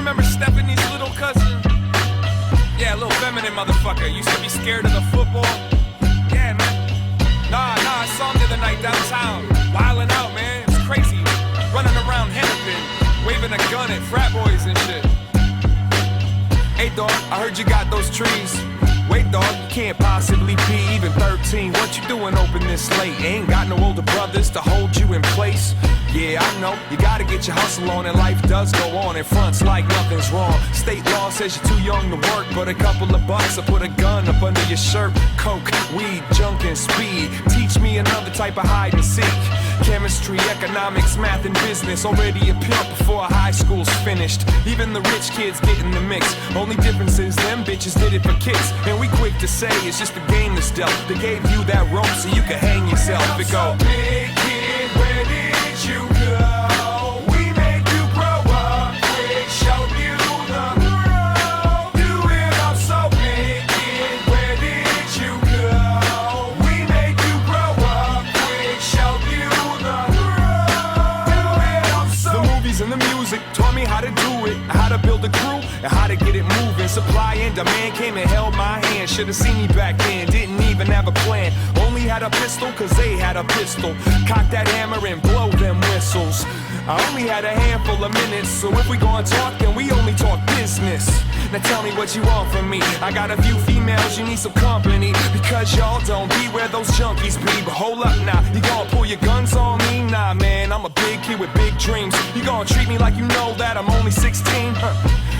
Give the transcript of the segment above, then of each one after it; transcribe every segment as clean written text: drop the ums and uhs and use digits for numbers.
remember Stephanie's little cousin? Yeah, a little feminine motherfucker. Used to be scared of the football. Yeah, man. Nah, I saw him the other night downtown. Wildin' out, man. It was crazy. Running around Hennepin, waving a gun at frat boys and shit. Hey, dog, I heard you got those trees. Wait, dog, you can't possibly be even 13. What you doing open this late? Ain't got no older brothers to hold you in place. Yeah, I know, you gotta get your hustle on, and life does go on, and fronts like nothing's wrong. State law says you're too young to work, but a couple of bucks will put a gun up under your shirt. Coke, weed, junk, and speed. Teach me another type of hide and seek. Chemistry, economics, math, and business. Already a pimp before high school's finished. Even the rich kids get in the mix. Only difference is them bitches did it for kicks. And we quick to say it's just a game that's dealt. They gave you that rope so you could hang yourself. It go, big kid, where did you go? We made you grow up quick, showed you the road. Do it all so big kid, where did you go? We made you grow up quick, showed you the road. Do it all so. The movies and the music taught me how to do it, how to build a crew, and how to get it moving. Supply and demand came and held my hand. Should've seen me back then, didn't even have a plan. Only had a pistol cause they had a pistol. Cock that hammer and blow them whistles. I only had a handful of minutes, so if we gon' talk, then we only talk business. Now tell me what you want from me. I got a few females, you need some company, because y'all don't be where those junkies be. But hold up now, you gon' pull your guns on me? Nah man, I'm a big kid with big dreams. You gon' treat me like you know that I'm only 16?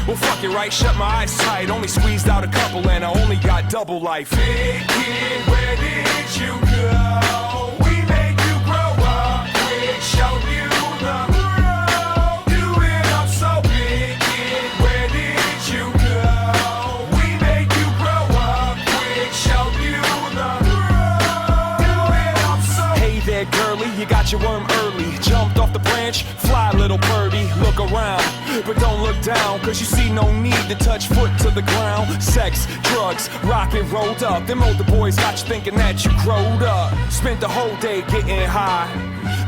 Well fuck it, right, shut my eyes tight. Only squeezed out a couple and I only got double life. Big kid, where did you go? We made you grow up quick, showed you the road. Do it up so big kid, where did you go? We made you grow up quick, showed you the road. Do it up so. Hey there girlie, you got your worm early. Jumped off the branch, fly little birdie. Look around, but don't look down, cause you see no need to touch foot to the ground. Sex, drugs, rock and rolled up. Them older boys got you thinking that you growed up. Spent the whole day getting high,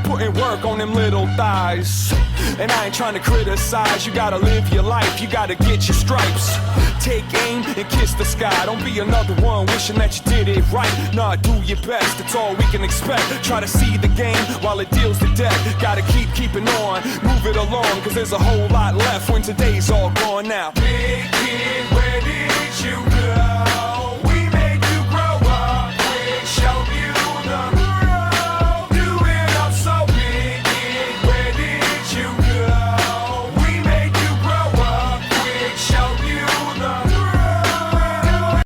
putting work on them little thighs. And I ain't trying to criticize, you gotta live your life, you gotta get your stripes. Take aim and kiss the sky. Don't be another one wishing that you did it right. Nah, do your best, that's all we can expect. Try to see the game while it deals the deck. Gotta keeping on, move it along, cause there's a whole lot left when today's all gone now. Big kid, where did you go?